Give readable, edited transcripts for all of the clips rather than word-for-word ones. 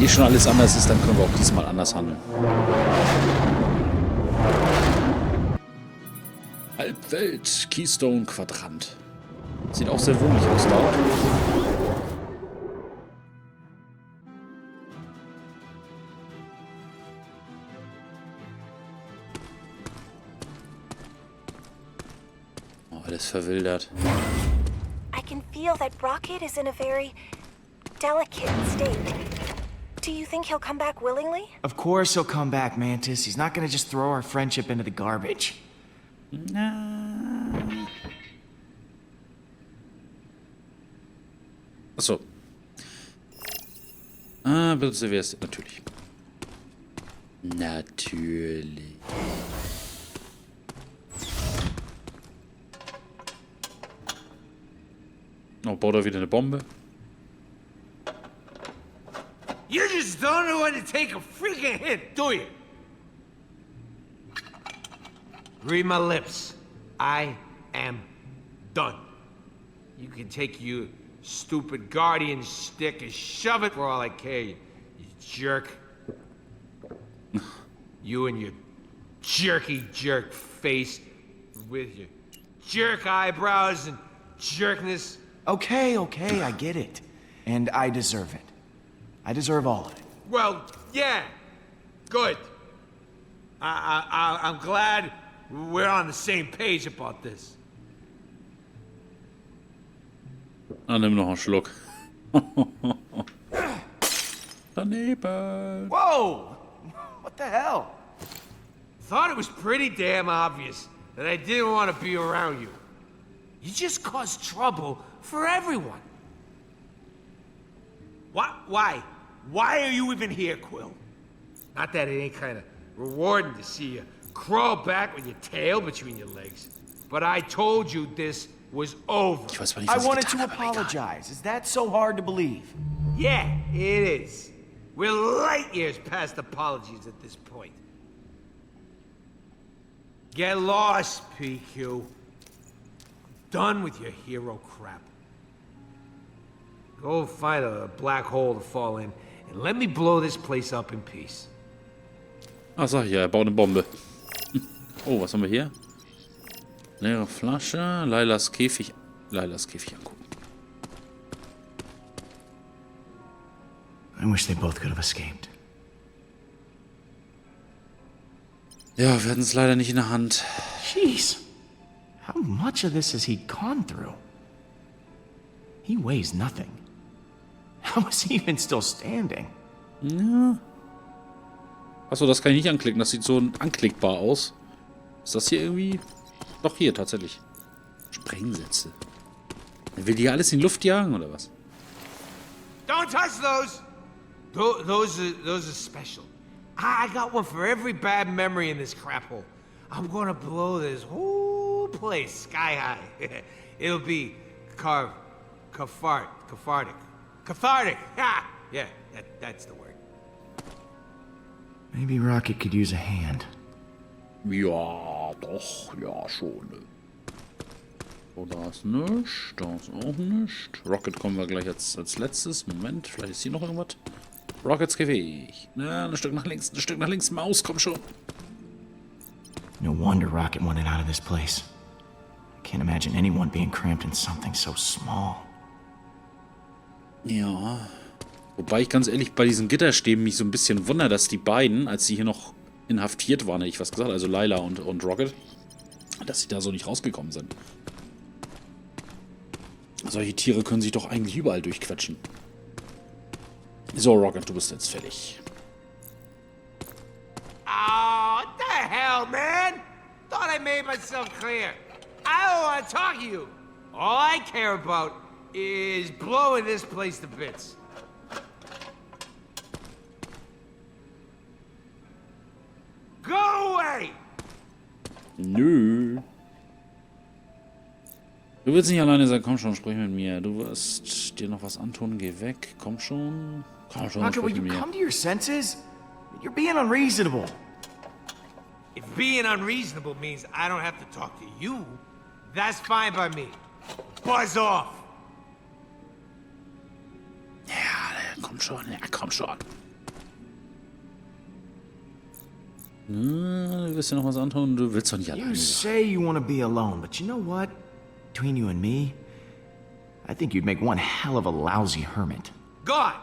eh schon alles anders ist, dann können wir auch diesmal anders handeln. Halbwelt, Keystone, Quadrant. Sieht auch sehr wohnlich aus dort. Oh, alles verwildert. I can feel that Rocket is in a very delicate state. Do you think he'll come back willingly? Of course he'll come back, Mantis. He's not gonna just throw our friendship into the garbage. Achso. Ah, bitte, wer ist natürlich. Natürlich. Oh, baut er wieder eine Bombe? You just don't know when to take a freaking hit, do you? Read my lips. I am done. You can take your stupid guardian stick and shove it for all I care, you jerk. You and your jerk face with your jerk eyebrows and jerkness. Okay, I get it. And I deserve it. I deserve all of it. Well, yeah. Good. I'm glad we're on the same page about this. Ah, nimm noch einen Schluck. Daneben. Whoa! What the hell? Thought it was pretty damn obvious that I didn't want to be around you. You just cause trouble for everyone. Why? Why are you even here, Quill? Not that it ain't kind of rewarding to see you crawl back with your tail between your legs. But I told you this was over. Ich weiß nicht, I was ich wanted getan to habe, aber egal. apologize. Is that so hard to believe? Yeah, it is. We're light years past apologies at this point. Get lost, PQ. Done with your hero crap. Go find a black hole to fall in, and let me blow this place up in peace. Ah, sag ich ja, er baut eine Bombe. Oh, was haben wir hier? Leere Flasche, Lailas Käfig angucken. I wish they both could have escaped. Ja, wir hatten es leider nicht in der Hand. Jeez. How much of this has he gone through? He weighs nothing. How is he even still standing? Ja. Achso, das kann ich nicht anklicken. Das sieht so anklickbar aus. Ist das hier irgendwie... Doch, hier, tatsächlich. Sprengsätze. Will die alles in die Luft jagen, oder was? Don't touch those! Those are special. I got one for every bad memory in this crap hole. I'm gonna blow this whole place sky high. It'll be cathartic. Ha! Yeah, that's the word. Maybe Rocket could use a hand. Ja, doch, ja, schon. So, da ist nichts, da ist auch nichts. Rocket kommen wir gleich als letztes. Moment, vielleicht ist hier noch irgendwas. Rockets Käfig. Na, ein Stück nach links, Maus, komm schon. No wonder Rocket wanted out of this place. I can't imagine anyone being cramped in something so small. Ja. Wobei ich ganz ehrlich bei diesen Gitterstäben mich so ein bisschen wundere, dass die beiden, als sie hier noch inhaftiert waren, hätte ich was gesagt, also Layla und Rocket, dass sie da so nicht rausgekommen sind. Solche Tiere können sich doch eigentlich überall durchquetschen. So, Rocket, du bist jetzt fertig. Oh, what the hell, man? Thought I made myself clear. I don't want to talk to you. All I care about is blowing this place to bits. Go away! Nö. Du willst nicht alleine sein, komm schon, sprich mit mir. Du wirst dir noch was antun, geh weg, komm schon. Komm schon, Rocket, will sprich you mit mir. come to your senses? You're being unreasonable. If being unreasonable means I don't have to talk to you, that's fine by me. Buzz off! Ja, komm schon, ja, komm schon. Du willst dir noch was antun? Du willst doch nicht alleine You say you want to be alone, but you know what? Between you and me, I think you'd make one hell of a lousy hermit. God,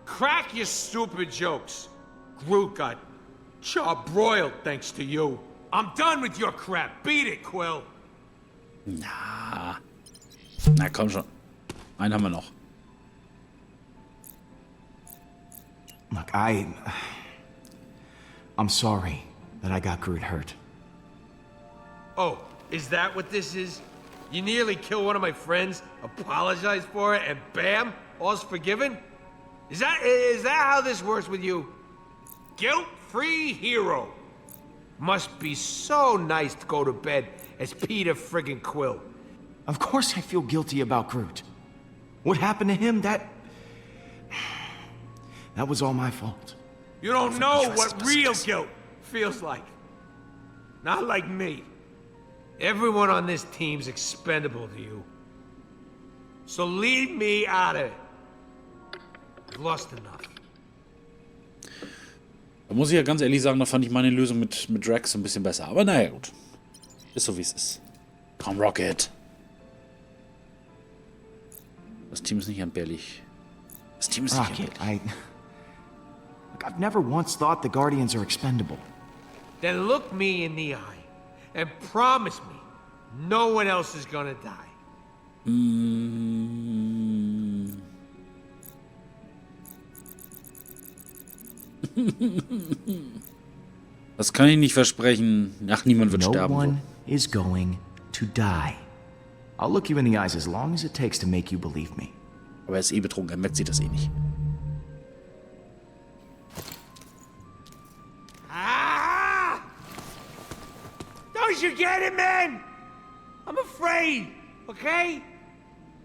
crack your stupid jokes. Groot got charbroiled thanks to you. I'm done with your crap. Beat it, Quill. Na komm schon. Einen haben wir noch. Look, I'm sorry that I got Groot hurt. Oh, is that what this is? You nearly kill one of my friends, apologize for it, and bam, all's forgiven? Is that how this works with you? Guilt-free hero. Must be so nice to go to bed as Peter friggin' Quill. Of course I feel guilty about Groot. What happened to him, that was all my fault. You don't know what real guilt feels like. Not like me. Everyone on this team's expendable to you. So leave me out of it. I've lost enough. Da muss ich ja ganz ehrlich sagen, da fand ich meine Lösung mit Drax ein bisschen besser. Aber naja, gut. Ist so, wie es ist. Komm, Rocket. Das Team ist nicht entbehrlich. Das Team ist nicht entbehrlich. Look, I've never once thought the Guardians are expendable. Then look me in the eye and promise me no one else is gonna die. Das kann ich nicht versprechen. Ach, niemand wird sterben. No one is going to die. I'll look you in the eyes as long as it takes to make you believe me. Aber er ist eh betrunken, er merkt sich das eh nicht. Ah! Don't you get it, man? I'm afraid, okay?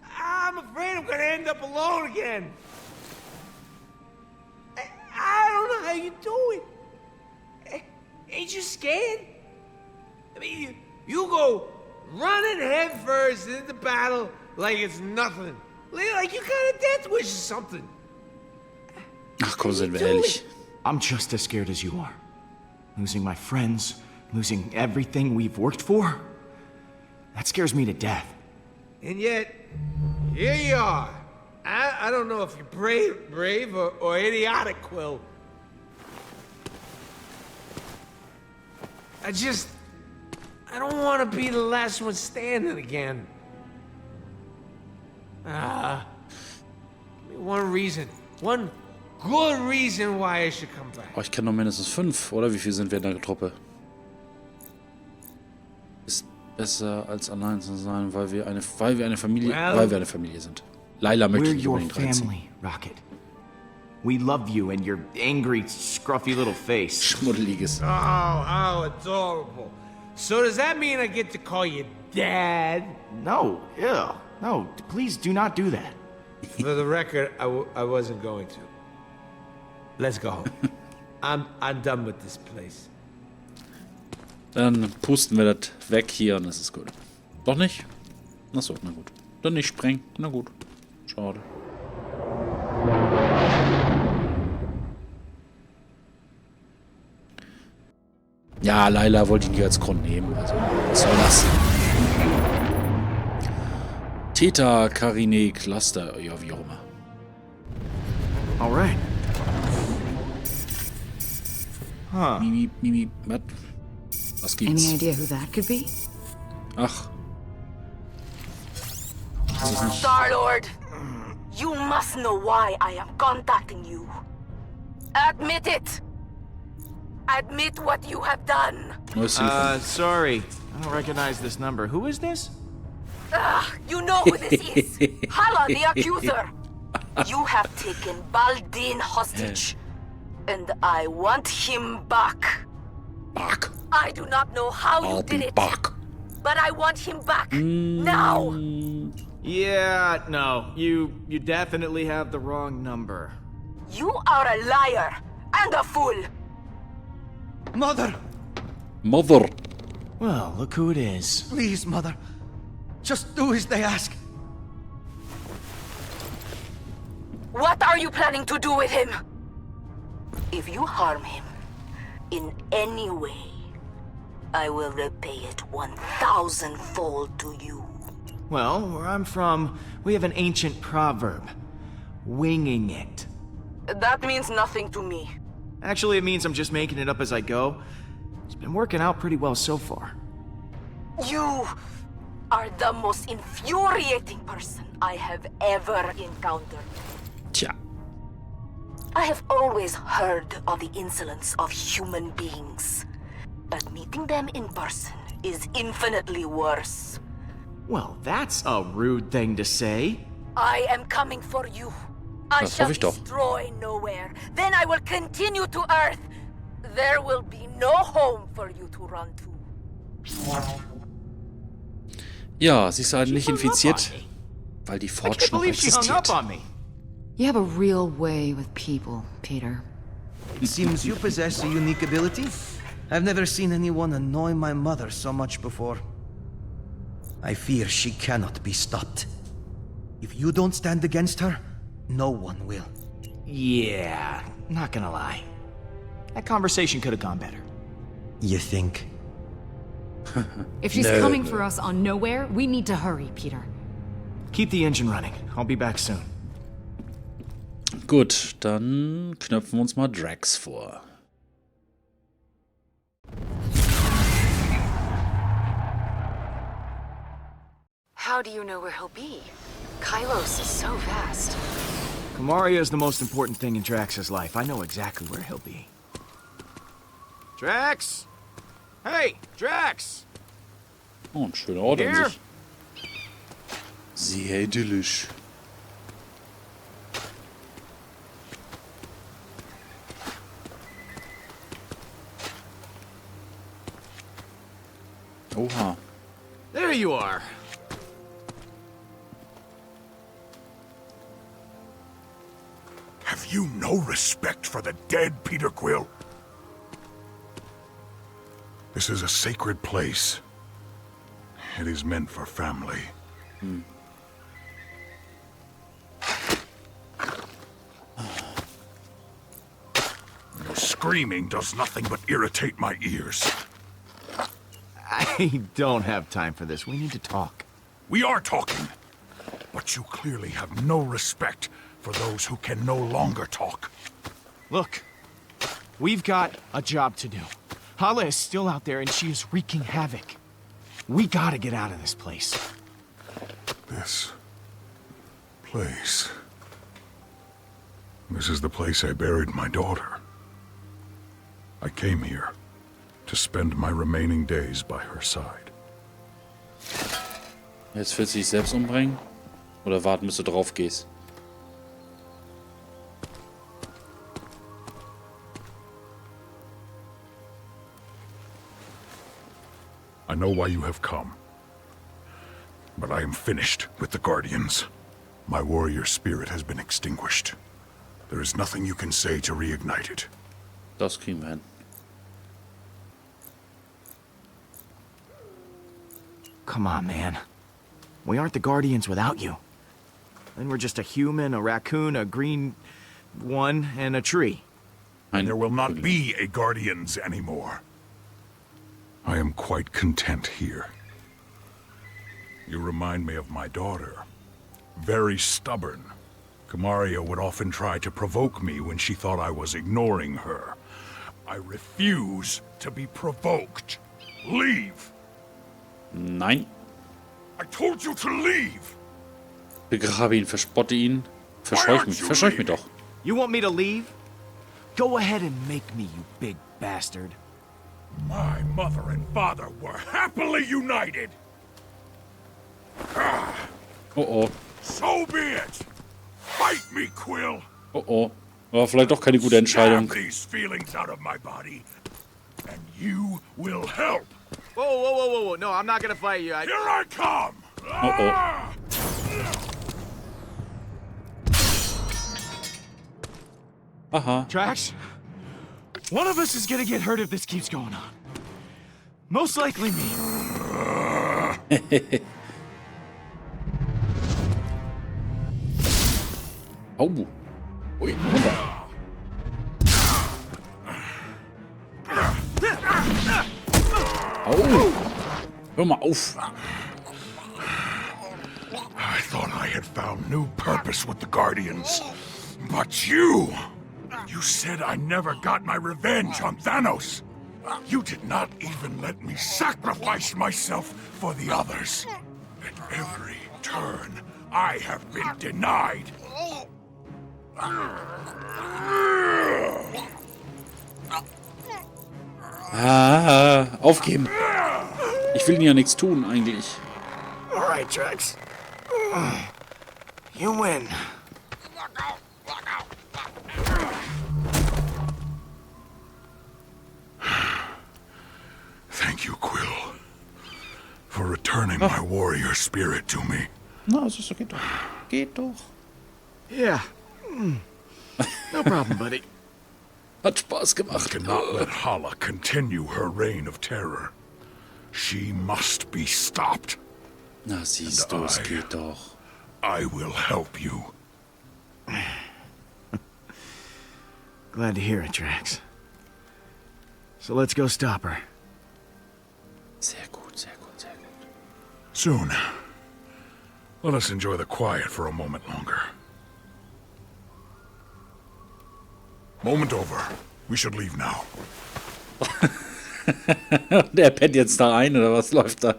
I'm afraid I'm gonna end up alone again. I don't know how you do it. Ain't you scared? I mean, you go running headfirst into battle like it's nothing. Like you got a death wish or something. Ach komm, sind wir ehrlich. I'm just as scared as you are. Losing my friends, losing everything we've worked for. That scares me to death. And yet, here you are. I don't know if you're brave or idiotic, Quill. I don't want to be the last one standing again. One reason, one good reason why I should come back. Oh, ich kenne noch mindestens 5, oder? Wie viel sind wir in der Truppe? Ist besser als allein zu sein, weil wir eine Familie sind. Laila möchte We're nicht your unbedingt reinziehen. family, Rocket. We love you and your angry, scruffy little face. Schmuddeliges. Oh, how adorable. So does that mean I get to call you Dad? No, ew. No, please do not do that. For the record, I wasn't going to. Let's go home. I'm done with this place. Dann pusten wir das weg hier und das ist gut. Doch nicht? Achso, na gut. Dann nicht sprengen. Na gut. Schade. Ja, Laila wollte ihn hier als Grund nehmen. Also, was soll das? Theta, Karine, Cluster, ja, wie auch immer. Alright. Huh. Mimi, was gibt's? Any idea who that could be? Ach. Star-Lord, you must know why I am contacting you. Admit it. Admit what you have done. Sorry. I don't recognize this number. Who is this? You know who this is. Hala, the accuser. You have taken Baldin hostage. And I want him back. Back. I do not know how you did it. Back. But I want him back. Now. Yeah, no. You definitely have the wrong number. You are a liar and a fool. Mother! Mother. Well, look who it is. Please, Mother. Just do as they ask. What are you planning to do with him? If you harm him, in any way, I will repay it 1,000-fold to you. Well, where I'm from, we have an ancient proverb. Winging it. That means nothing to me. Actually, it means I'm just making it up as I go. It's been working out pretty well so far. You are the most infuriating person I have ever encountered. Tja. I have always heard of the insolence of human beings, but meeting them in person is infinitely worse. Well, that's a rude thing to say. I am coming for you. I Das shall hoffe ich doch. destroy nowhere. Then I will continue to Earth. There will be no home for you to run to. Ja, sie ist halt nicht infiziert, weil die I Forge can't noch believe she hung up existiert. on me. You have a real way with people, Peter. It seems you possess a unique ability. I've never seen anyone annoy my mother so much before. I fear she cannot be stopped. If you don't stand against her, no one will. Yeah, not gonna lie. That conversation could have gone better. You think? If she's coming for us on nowhere, we need to hurry, Peter. Keep the engine running. I'll be back soon. Gut, dann knöpfen wir uns mal Drax vor. How do you know where he'll be? Kylos is so vast. Kamaria is the most important thing in Drax's life. I know exactly where he'll be. Drax! Hey, Drax! Oh, ein schöner Ort an Hier? sich. Sehr idyllisch. Oha. There you are. Have you no respect for the dead, Peter Quill? This is a sacred place. It is meant for family. Your screaming does nothing but irritate my ears. I don't have time for this. We need to talk. We are talking, but you clearly have no respect for those who can no longer talk. Look, we've got a job to do. Hala is still out there and she is wreaking havoc. We gotta get out of this place. This place. This is the place I buried my daughter. I came here to spend my remaining days by her side. Jetzt willst du dich selbst umbringen? Oder warten, bis du drauf gehst? I know why you have come. But I am finished with the Guardians. My warrior spirit has been extinguished. There is nothing you can say to reignite it. Das kriegen wir hin. Come on, man. We aren't the Guardians without you. Then we're just a human, a raccoon, a green one, and a tree. There will not be a Guardians anymore. I am quite content here. You remind me of my daughter. Very stubborn. Kamaria would often try to provoke me when she thought I was ignoring her. I refuse to be provoked. Leave! Nein. I told you to leave! Begrabe ihn, verspotte ihn. Verscheuch mich doch. You want me to leave? Go ahead and make me, you big bastard. My mother and father were happily united! Oh oh. So be it! Fight me, Quill! Oh oh. War vielleicht doch keine gute Entscheidung. Stab these feelings out of my body, and you will help! Whoa, whoa, whoa, whoa, whoa. No, I'm not gonna fight you. Here I come! oh. Aha. Drax, one of us is gonna get hurt if this keeps going on. Most likely me. Oh. Ui, runter. Hör mal auf. I thought I had found new purpose with the Guardians. But you said I never got my revenge on Thanos. You did not even let me sacrifice myself for the others. At every turn, I have been denied. Aufgeben. Ich will ja nichts tun, eigentlich. All right, Drax. You win. Thank you, Quill, for returning my warrior spirit to me. Na, so geht doch. Geht doch. Yeah. No problem, buddy. Hat Spaß I gemacht. cannot let Hala continue her reign of terror. She must be stopped. Na, siehst du, es geht doch. I will help you. Glad to hear it, Drax. So let's go stop her. Sehr gut, sehr gut, sehr gut. Soon. Let us enjoy the quiet for a moment longer. Moment over. We should leave now. Der pennt jetzt da ein, oder was läuft da?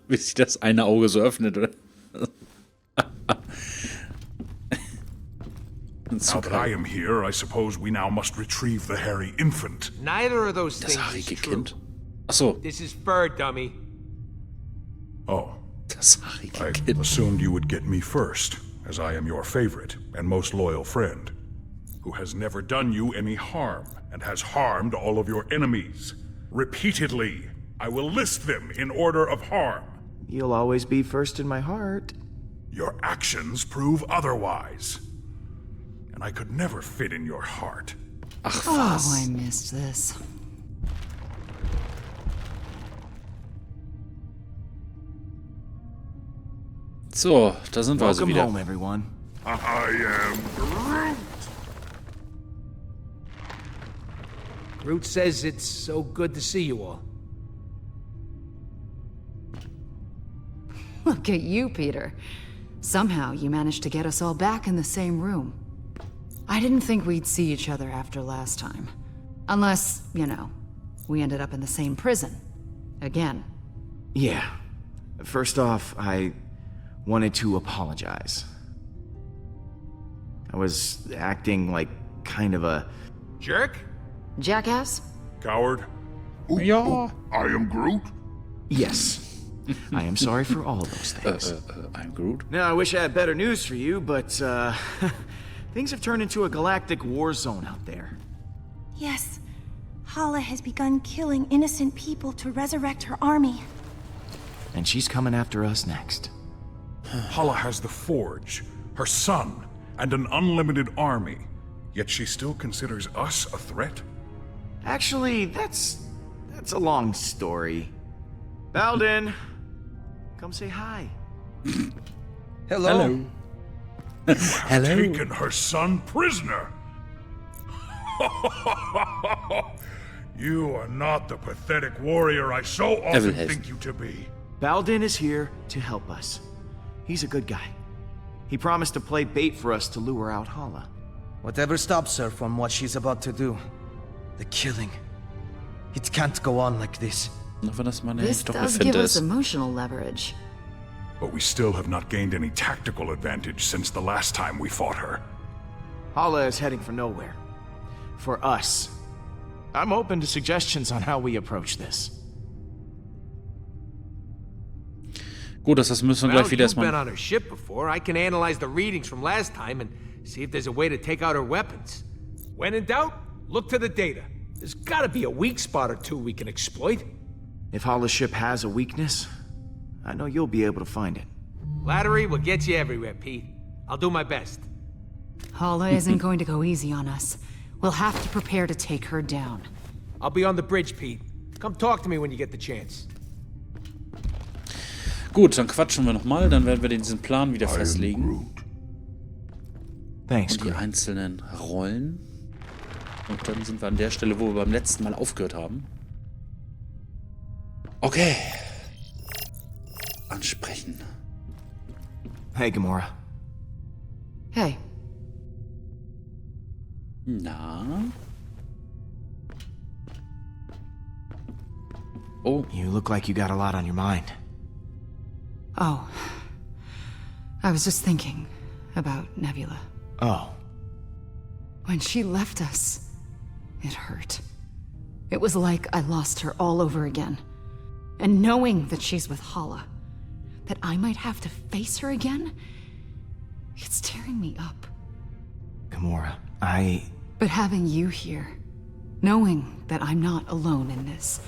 Wie sich das eine Auge so öffnet, oder? Now that I am here, I suppose we now must retrieve the hairy infant. Neither of those Das things haarige is true. Kind. Achso, This is fur, dummy. Oh, das haarige I Kind. assumed you would get me first, as I am your favorite and most loyal friend, who has never done you any harm and has harmed all of your enemies. Repeatedly, I will list them in order of harm. You'll always be first in my heart. Your actions prove otherwise. And I could never fit in your heart. Ach Oh, was. I missed this. So, da sind wir also Welcome wieder. home, everyone. I am Groot. Groot says it's so good to see you all. Look at you, Peter. Somehow you managed to get us all back in the same room. I didn't think we'd see each other after last time. Unless, you know, we ended up in the same prison. Again. Yeah. First off, I wanted to apologize. I was acting like kind of a... Jerk? Jackass? Coward. Ja. I am Groot. Yes. I am sorry for all those things. I'm Groot. Now, I wish I had better news for you, but, things have turned into a galactic war zone out there. Yes. Hala has begun killing innocent people to resurrect her army. And she's coming after us next. Hala has the Forge, her son, and an unlimited army. Yet she still considers us a threat? Actually, that's a long story. Balden, come say hi. Hello. Hello. Taken her son prisoner. You are not the pathetic warrior I so often Evelyn. think you to be. Balden is here to help us. He's a good guy. He promised to play bait for us to lure out Hala. Whatever stops her from what she's about to do. The killing. It can't go on like this. Auch wenn das meine This doch eine does give Finte us ist. emotional leverage. But we still have not gained any tactical advantage since the last time we fought her. Hala is heading for nowhere. For us. I'm open to suggestions on how we approach this. Gut, das müssen wir Well, gleich wieder you've been erstmal... on her ship before. I can analyze the readings from last time and see if there's a way to take out her weapons. When in doubt, look to the data. There's gotta be a weak spot or two we can exploit. If Hala's ship has a weakness, I know you'll be able to find it. Flattery will get you everywhere, Pete. I'll do my best. Hala isn't going to go easy on us. We'll have to prepare to take her down. I'll be on the bridge, Pete. Come talk to me when you get the chance. Gut, dann quatschen wir nochmal, dann werden wir diesen Plan wieder I am festlegen. Groot. Thanks, und die Quill. einzelnen Rollen. Und dann sind wir an der Stelle, wo wir beim letzten Mal aufgehört haben. Okay. Ansprechen. Hey, Gamora. Hey, Na? Oh, You look like you got a lot on your mind. oh. I was just thinking about Nebula. Oh, When she left us, it hurt. It was like I lost her all over again. And knowing that she's with Hala, that I might have to face her again, it's tearing me up. Gamora, But having you here, knowing that I'm not alone in this,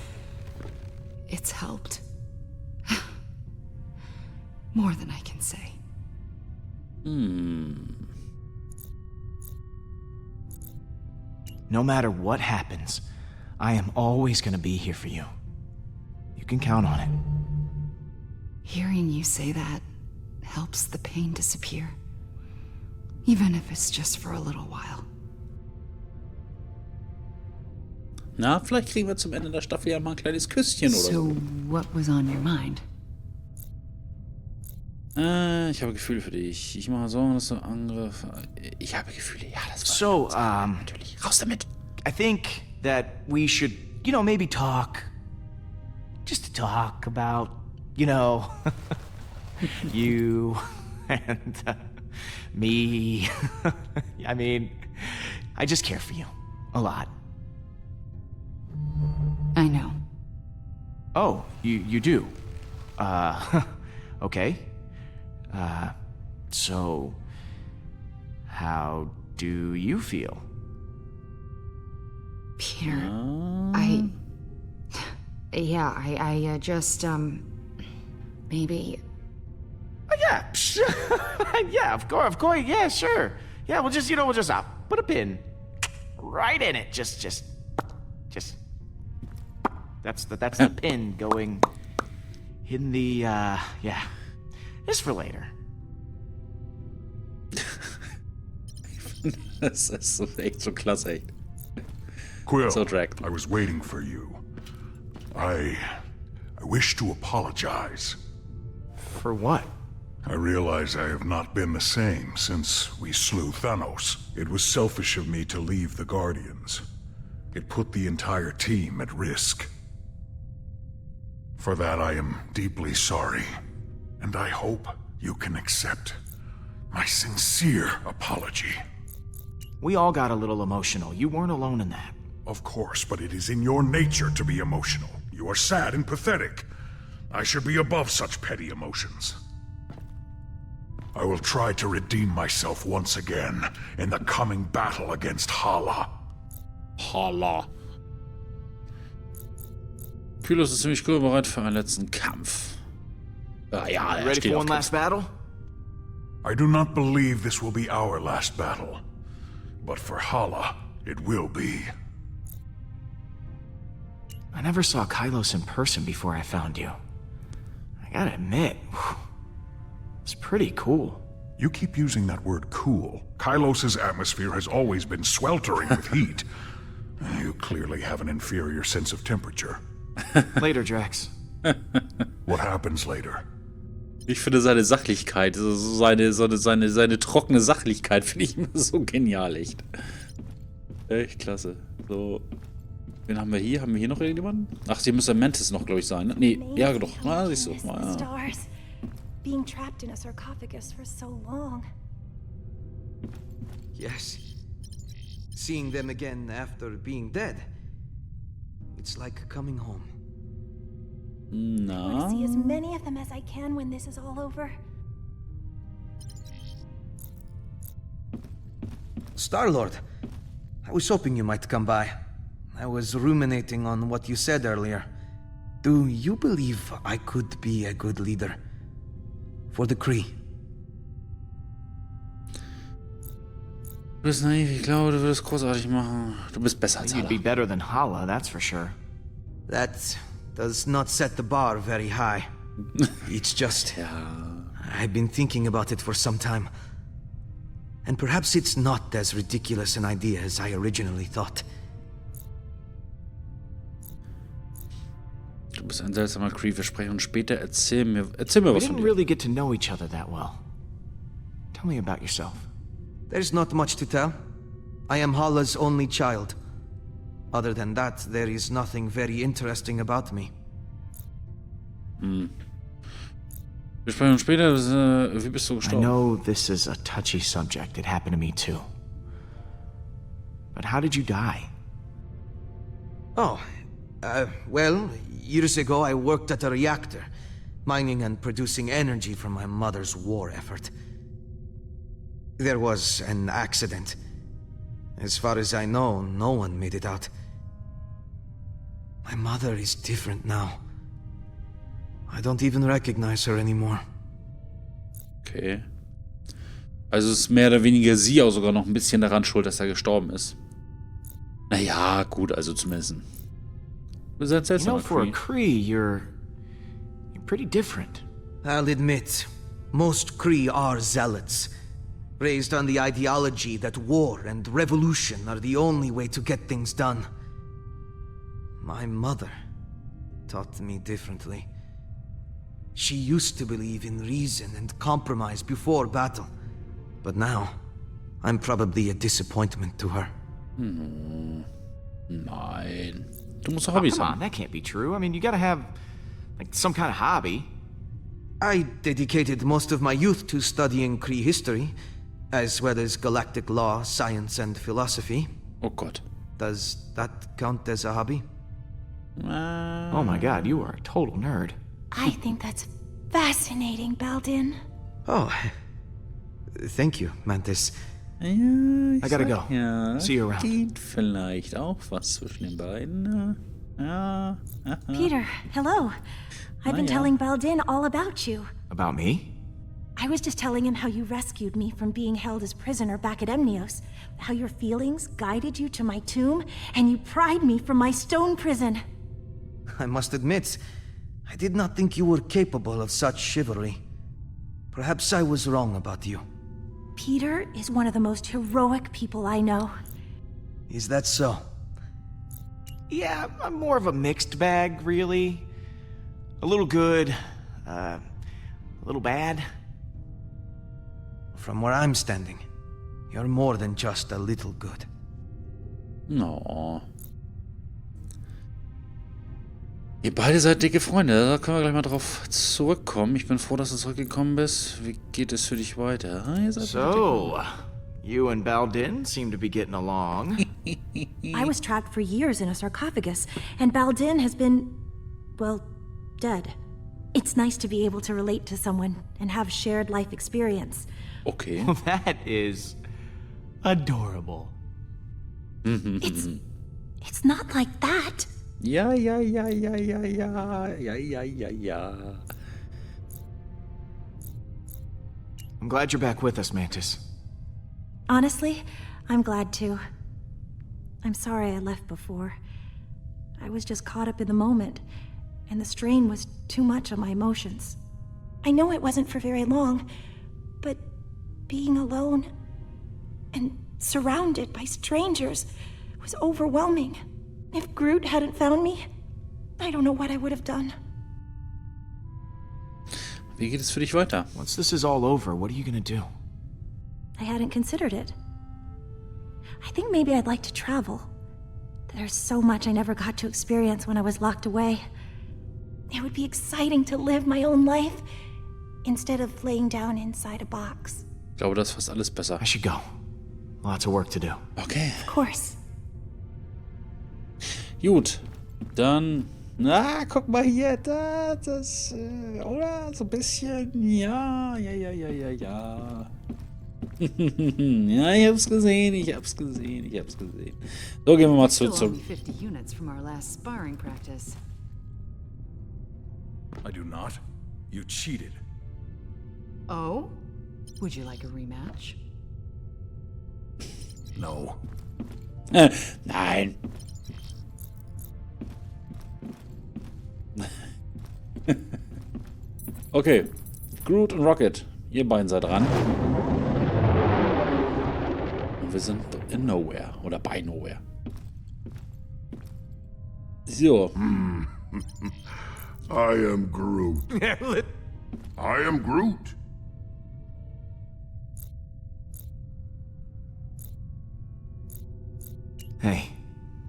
it's helped. More than I can say. No matter what happens, I am always gonna be here for you. You can count on it. Hearing you say that helps the pain disappear. Even if it's just for a little while. na, vielleicht kriegen wir zum Ende der Staffel ja mal ein kleines Küsschen oder So, so. what was on your mind? Ich habe Gefühle für dich. Ich mache Sorgen, dass du Angriff... Ich habe Gefühle, ja, das war... So, Natürlich, raus damit. I think that we should, maybe talk. Just to talk about, you and me. I mean, I just care for you. A lot. I know. Oh, you do? Okay. So, how do you feel? Peter, I just, maybe... Yeah, yeah, of course, yeah, sure. Yeah, we'll just put a pin right in it. Just, that's the pin going in the, yeah. Just for later. Das ist so echt so klasse, echt. Quill, So dragged. I was waiting for you. I wish to apologize. For what? I realize I have not been the same since we slew Thanos. It was selfish of me to leave the Guardians. It put the entire team at risk. For that I am deeply sorry, and I hope you can accept my sincere apology. We all got a little emotional. You weren't alone in that. Of course, but it is in your nature to be emotional. You are sad and pathetic. I should be above such petty emotions. I will try to redeem myself once again in the coming battle against Hala. Hala. Kylos ist ziemlich cool, bereit für einen letzten Kampf. Ja, er Ready steht for auf one last battle? I do not believe this will be our last battle, but for Hala, it will be. I never saw Kylos in person before I found you. I gotta admit, it's pretty cool. You keep using that word cool. Kylos's atmosphere has always been sweltering with heat. You clearly have an inferior sense of temperature. Later, Drax. What happens later? Ich finde seine Sachlichkeit, seine trockene Sachlichkeit finde ich immer so genial, echt. Echt klasse. So. Wen haben wir hier? Haben wir hier noch irgendjemanden? Ach, hier müsste Mantis noch, glaube ich, sein. Ne? Nee, ja doch. Na, siehst du. Ja. Stars. Being trapped in a sarcophagus for so long. Yes. Seeing them again after being dead. It's like coming home. I want Na? to see as many of them as I can when this is all over. Star-Lord, I was hoping you might come by. I was ruminating on what you said earlier. Do you believe I could be a good leader? For the Kree? Du bist naiv, ich glaube, du würdest großartig machen. Du bist besser als You'd be alle. better than Hala, that's for sure. That does not set the bar very high. It's just... Ja. I've been thinking about it for some time. And perhaps it's not as ridiculous an idea as I originally thought. Du bist ein seltsamer Creep. Wir sprechen uns später. Erzähl mir We was von didn't dir. really get to know each other that well. Tell me about yourself. There's not much to tell. I am Hala's only child. Other than that, there is nothing very interesting about me. Wir sprechen uns später. Wie bist du I gestorben? know this is a touchy subject. It happened to me too. But how did you die? Oh, well, years ago I worked at a reactor, mining and producing energy from my mother's war effort. There was an accident. As far as I know, no one made it out. My mother is different now. I don't even recognize her anymore. Okay. Also ist mehr oder weniger sie auch sogar noch ein bisschen daran schuld, dass er gestorben ist. Naja, gut, also zumindest. Du bist ein You know, seltsamer for a Creep. Cree, you're pretty different. I'll admit, most Kree are zealots, raised on the ideology that war and revolution are the only way to get things done. My mother taught me differently. She used to believe in reason and compromise before battle, but now I'm probably a disappointment to her. Nein. Du musst doch Oh, Hobbys come on, haben. that can't be true. I mean, you gotta have, like, some kind of hobby. I dedicated most of my youth to studying Kree history, as well as galactic law, science, and philosophy. Oh Gott. Does that count as a hobby? Oh my god, you are a total nerd. I think that's fascinating, Baldin. Oh, thank you, Mantis. Ja, I gotta go. Ja, See you around. geht vielleicht auch was zwischen den beiden. Ja. Peter, hello. I've been yeah. telling Baldin all about you. About me? I was just telling him how you rescued me from being held as prisoner back at Emnios, how your feelings guided you to my tomb, and you pried me from my stone prison. I must admit, I did not think you were capable of such chivalry. Perhaps I was wrong about you. Peter is one of the most heroic people I know. Is that so? Yeah, I'm more of a mixed bag, really. A little good, a little bad. From where I'm standing, you're more than just a little good. No. Ihr beide seid dicke Freunde, da können wir gleich mal drauf zurückkommen. Ich bin froh, dass du zurückgekommen bist. Wie geht es für dich weiter? Ihr seid So, you and Baldin seem to be getting along. I was trapped for years in a sarcophagus, and Baldin has been, well, dead. It's nice to be able to relate to someone and have shared life experience. Okay. That is adorable. It's not like that. Ja. I'm glad you're back with us, Mantis. Honestly, I'm glad too. I'm sorry I left before. I was just caught up in the moment, and the strain was too much on my emotions. I know it wasn't for very long, but being alone and surrounded by strangers was overwhelming. If Groot hadn't found me, I don't know what I would have done. Wie geht es für dich weiter? Once this is all over, what are you gonna do? I hadn't considered it. I think maybe I'd like to travel. There's so much I never got to experience when I was locked away. It would be exciting to live my own life instead of laying down inside a box. Ich glaube, das ist fast alles besser. I should go. Lots of work to do. Okay. Of course. Gut. Dann. Na, guck mal hier. Das. Oder? So ein bisschen. Ja. Ja, ich hab's gesehen. So, gehen wir mal Still zu. only 50 units from our last sparring practice. I do not. You cheated. Oh? Would you like a rematch? No. Nein. Okay. Groot und Rocket. Ihr beiden seid dran. wir sind in Nowhere. Oder bei Nowhere. So. I am Groot. I am Groot. Hey,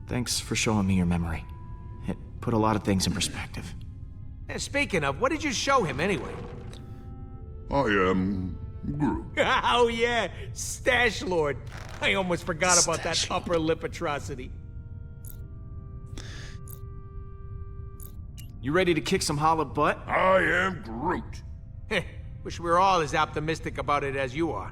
thanks for showing me your memory. It put a lot of things in perspective. Speaking of, what did you show him anyway? I am Groot. Oh yeah, Stash Lord. I almost forgot about that Stash Lord. upper lip atrocity. You ready to kick some hollow butt? I am Groot. Heh, wish we were all as optimistic about it as you are.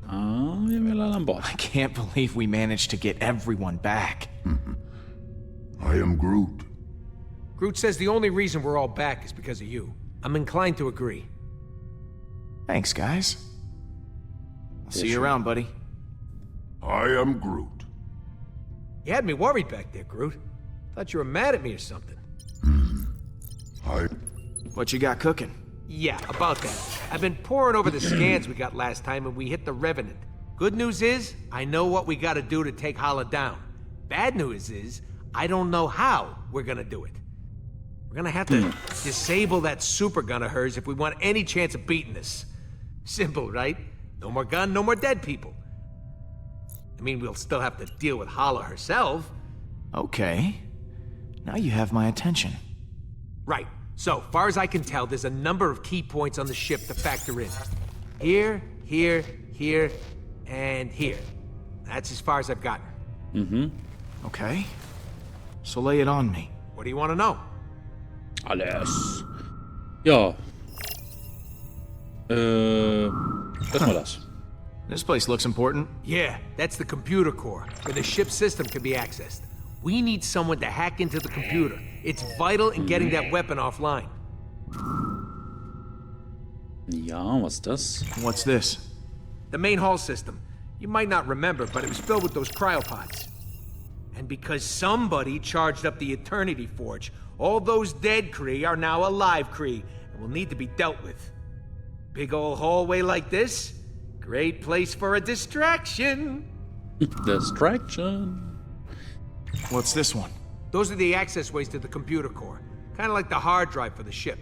Ah, wir sind alle an Bord. I can't believe we managed to get everyone back. I am Groot. Groot says the only reason we're all back is because of you. I'm inclined to agree. Thanks, guys. I'll see you around, buddy. I am Groot. You had me worried back there, Groot. Thought you were mad at me or something. What you got cooking? Yeah, about that. I've been poring over the scans we got last time and we hit the Revenant. Good news is, I know what we gotta do to take Hala down. Bad news is, I don't know how we're gonna do it. We're gonna have to disable that super gun of hers if we want any chance of beating this. Simple, right? No more gun, no more dead people. I mean, we'll still have to deal with Hala herself. Okay. Now you have my attention. Right. So, far as I can tell, there's a number of key points on the ship to factor in. Here, here, here, and here. That's as far as I've gotten. Okay. So lay it on me. What do you want to know? Alles. Ja. Was war das? This place looks important. Yeah, that's the computer core, where the ship's system can be accessed. We need someone to hack into the computer. It's vital in getting that weapon offline. Ja, was ist das? What's this? The main hull system. You might not remember, but it was filled with those cryopods. And because somebody charged up the Eternity Forge, all those dead Kree are now alive Kree, and will need to be dealt with. Big old hallway like this? Great place for a distraction. Distraction. What's this one? Those are the access ways to the computer core. Kind of like the hard drive for the ship.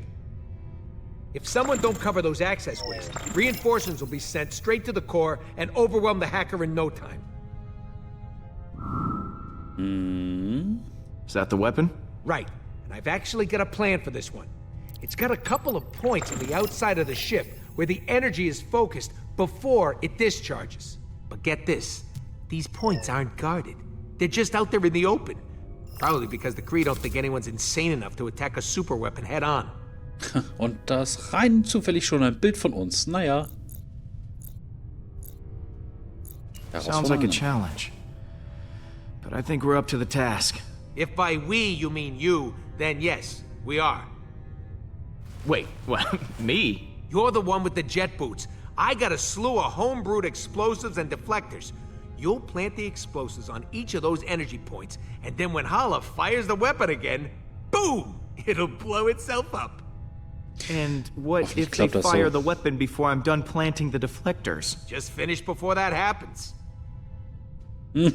If someone don't cover those access ways, reinforcements will be sent straight to the core and overwhelm the hacker in no time. Is that the weapon? Right, and I've actually got a plan for this one. It's got a couple of points on the outside of the ship where the energy is focused before it discharges. But get this, these points aren't guarded. They're just out there in the open. Probably because the Kree don't think anyone's insane enough to attack a superweapon head on. Und das rein zufällig schon ein Bild von uns. Naja. Sounds like a challenge. But I think we're up to the task. If by we you mean you, then yes, we are. Wait, what? Me? You're the one with the jet boots. I got a slew of homebrewed explosives and deflectors. You'll plant the explosives on each of those energy points, and then when Hala fires the weapon again, boom! It'll blow itself up. And what if they fire the weapon before I'm done planting the deflectors? Just finish before that happens. We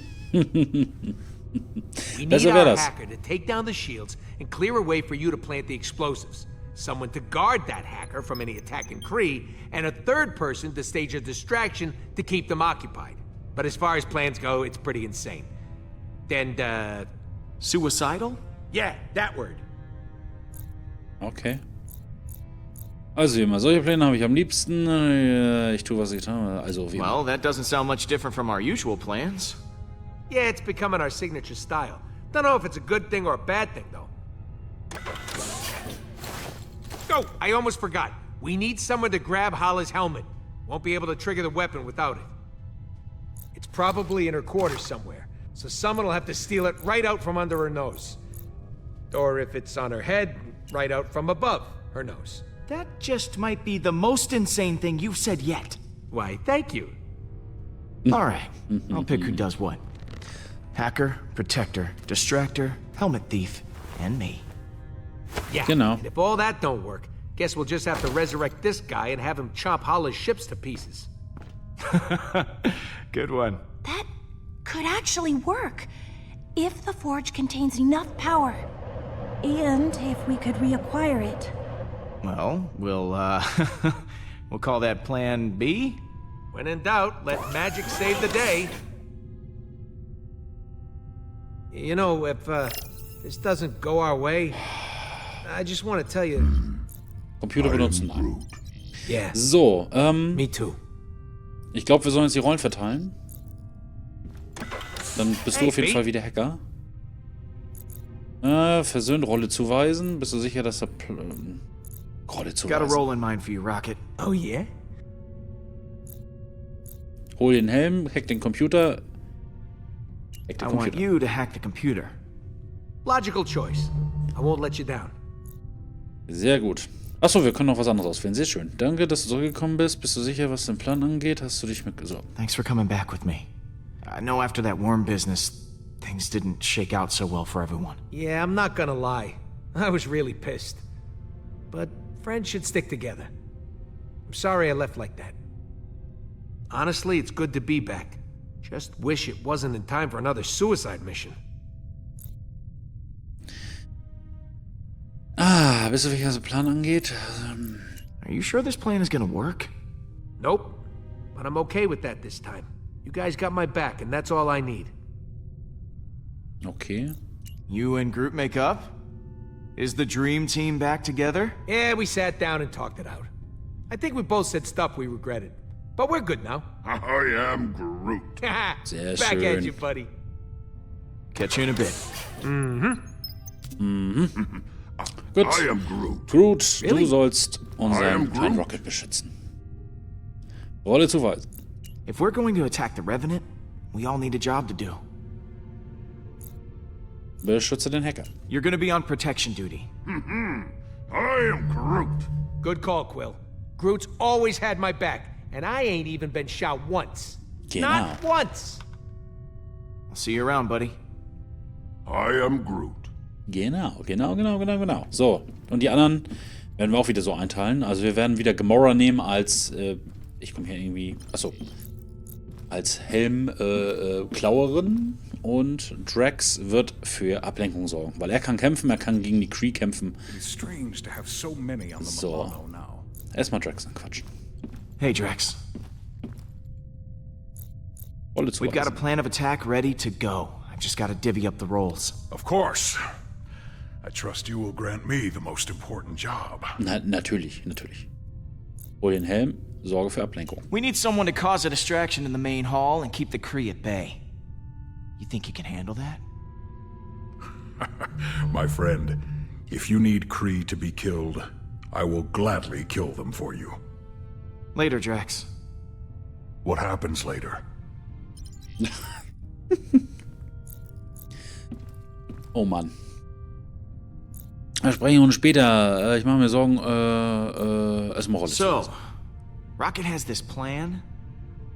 need our hacker to take down the shields and clear a way for you to plant the explosives. Someone to guard that hacker from any attacking Kree, and a third person to stage a distraction to keep them occupied. But as far as plans go, it's pretty insane. And, Suicidal? Yeah, that word. Okay. Also wie immer, solche Pläne habe ich am liebsten. Ich tue, was ich getan habe. Also wie immer. Well, that doesn't sound much different from our usual plans. Yeah, it's becoming our signature style. Don't know if it's a good thing or a bad thing, though. Oh, I almost forgot. We need someone to grab Hala's helmet. Won't be able to trigger the weapon without it. It's probably in her quarters somewhere, so someone will have to steal it right out from under her nose. Or if it's on her head, right out from above her nose. That just might be the most insane thing you've said yet. Why, thank you. All right, I'll pick who does what. Hacker, protector, distractor, helmet thief, and me. Yeah, Genau. and if all that don't work, guess we'll just have to resurrect this guy and have him chop Hala's ships to pieces. Good one. That could actually work if the forge contains enough power. And if we could reacquire it. Well, we'll we'll call that Plan B? When in doubt, let magic save the day. You know, if this doesn't go our way, I just want to tell you. Computer benutzen. Nein. Yeah. So, Me too. ich glaube, wir sollen jetzt die Rollen verteilen. Dann bist du auf jeden Fall wieder Hacker. Versöhnt, Rolle zuweisen. Bist du sicher, dass der Rolle Got a zuweisen? role in mind for you, Rocket. Oh yeah? Hol den Helm, hack den Computer. Hack den I want Computer. you to hack the computer. Logical choice. I won't let you down. Sehr gut. Achso, wir können noch was anderes auswählen. Sehr schön. Danke, dass du zurückgekommen bist. Bist du sicher, was den Plan angeht? Hast du dich mit... So. Thanks for coming back with me. I know after that worm business, things didn't shake out so well for everyone. Yeah, I'm not gonna lie. I was really pissed. But friends should stick together. I'm sorry I left like that. Honestly, it's good to be back. Just wish it wasn't in time for another suicide mission. Bist du sicher, was der Plan angeht? Are you sure this plan is gonna work? Nope. But I'm okay with that this time. You guys got my back, and that's all I need. Okay. You and Groot make up? Is the dream team back together? Yeah, we sat down and talked it out. I think we both said stuff we regretted. But we're good now. I am Groot. Sehr Back schön. at you, buddy. Catch you in a bit. Gut. I am Groot. Groot, Really? du sollst I am unseren Groot. kleinen Rocket beschützen. Rolle zuweisen. If we're going to attack the Revenant, we all need a job to do. Beschütze den Hacker. You're gonna be on protection duty. I am Groot. Good call, Quill. Groot's always had my back, and I ain't even been shot once. Genau. Not once! I'll see you around, buddy. I am Groot. Genau. So, und die anderen werden wir auch wieder so einteilen. Also wir werden wieder Gamora nehmen als, ich komme hier irgendwie, achso, als Helm-Klauerin und Drax wird für Ablenkung sorgen. Weil er kann kämpfen, er kann gegen die Kree kämpfen. It's strange to have so many on the So. Milano now. Erstmal Drax anquatschen. Hey, Drax. Rolle We've got a zuweisen. plan of attack ready to go. I've just gotta divvy up the roles. Of course. I trust you will grant me the most important job. Natürlich. Hol den Helm, sorge für Ablenkung. We need someone to cause a distraction in the main hall and keep the Kree at bay. You think you can handle that? My friend, if you need Kree to be killed, I will gladly kill them for you. Later, Drax. What happens later? Oh Mann. Wir sprechen uns später. Ich mache mir Sorgen. Erstmal Rolle So, zuweisen. Rocket has this plan?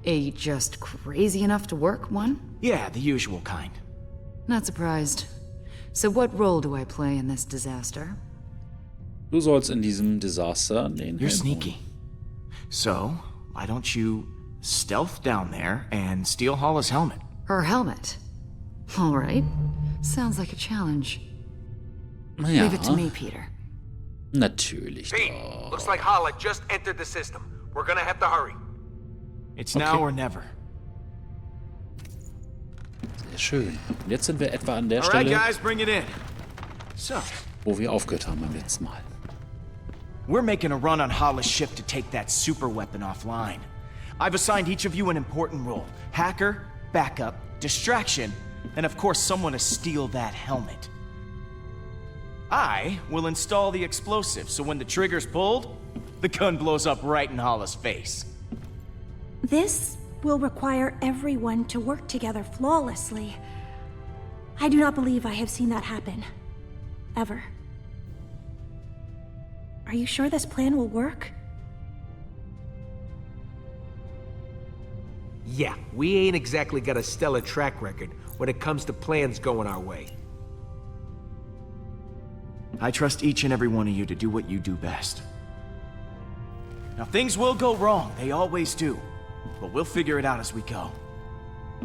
A just crazy enough to work one? Yeah, the usual kind. Not surprised. So what role do I play in this disaster? Du sollst in diesem Desaster den You're Helm sneaky. So, why don't you stealth down there and steal Hala's helmet? Her helmet. All right. Sounds like a challenge. holen. Ja, Leave it to me, Peter. natürlich. Pete, looks like Hala just entered the system. We're gonna have to hurry. It's now or never. Sehr schön. Und jetzt sind wir etwa an der All right, Stelle, guys, bring it in. So, wo wir aufgehört haben beim letzten Mal. we're making a run on Hala's ship to take that super weapon offline. I've assigned each of you an important role. Hacker, backup, distraction, and of course someone to steal that helmet. I will install the explosive, so when the trigger's pulled, the gun blows up right in Hala's face. This will require everyone to work together flawlessly. I do not believe I have seen that happen. Ever. Are you sure this plan will work? Yeah, we ain't exactly got a stellar track record when it comes to plans going our way. I trust each and every one of you to do what you do best. Now, things will go wrong, they always do. But we'll figure it out as we go.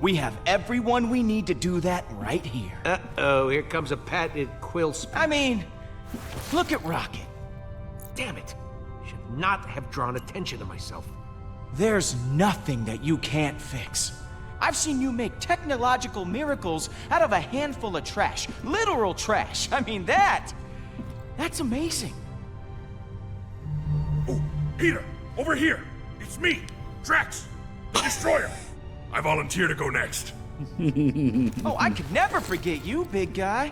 We have everyone we need to do that right here. Uh-oh, here comes a patented quill speech. I mean, look at Rocket. Damn it. Should not have drawn attention to myself. There's nothing that you can't fix. I've seen you make technological miracles out of a handful of trash. Literal trash. I mean, that's amazing. Oh, Peter, over here. It's me, Drax, the Destroyer. I volunteer to go next. Oh, I could never forget you, big guy.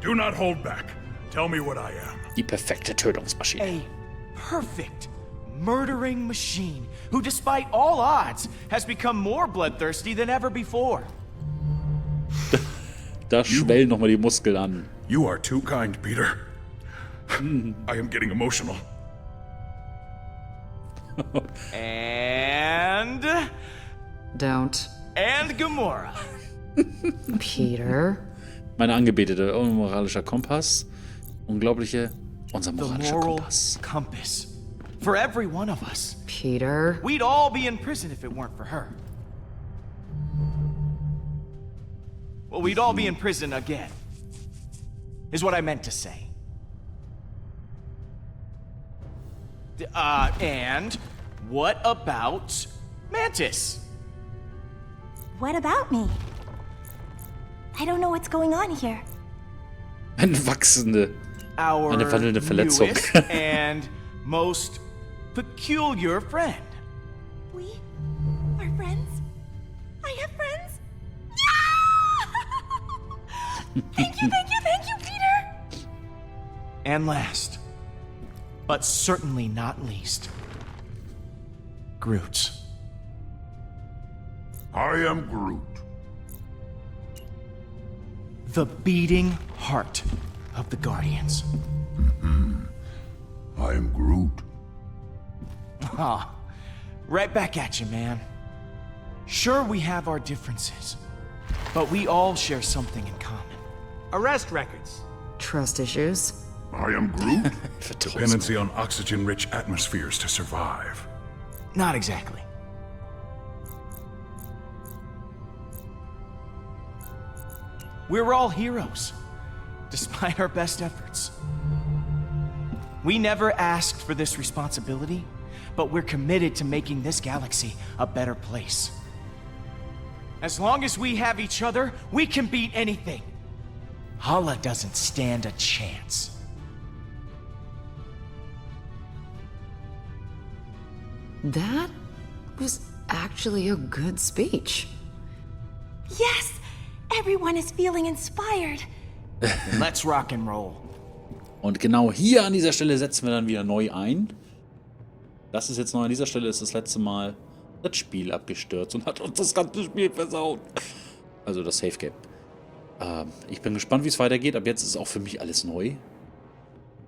Do not hold back. Tell me what I am. Die perfekte Tötungsmaschine. A perfect murdering machine who, despite all odds, has become more bloodthirsty than ever before. Da schwellen nochmal die Muskeln an. You are too kind, Peter. I am getting emotional. And Don't. Gamora. Peter. Meine Angebetete, unmoralischer Kompass. Unglaubliche, unser The moralischer moral Kompass. compass. For every one of us. Peter. We'd all be in prison if it weren't for her. Well, we'd all be in prison again. Is what I meant to say. And what about Mantis? What about me? I don't know what's going on here. Eine Our wandelnde Verletzung. newest and most peculiar friend. We are friends? I have friends? Yeah! Thank you, Peter! And last, but certainly not least, Groot. I am Groot. The beating heart of the Guardians. I am Groot. Ah, right back at you, man. Sure, we have our differences, but we all share something in common. Arrest records. Trust issues. I am Groot. Dependency on oxygen-rich atmospheres to survive. Not exactly. We're all heroes, despite our best efforts. We never asked for this responsibility, but we're committed to making this galaxy a better place. As long as we have each other, we can beat anything. Hala doesn't stand a chance. That was actually a good speech. Yes! Everyone is feeling inspired. Let's rock and roll. Und genau hier an dieser Stelle setzen wir dann wieder neu ein. Das ist jetzt neu. An dieser Stelle ist das letzte Mal das Spiel abgestürzt und hat uns das ganze Spiel versaut. Also das Safe Game. Ich bin gespannt, wie es weitergeht. Ab jetzt ist auch für mich alles neu.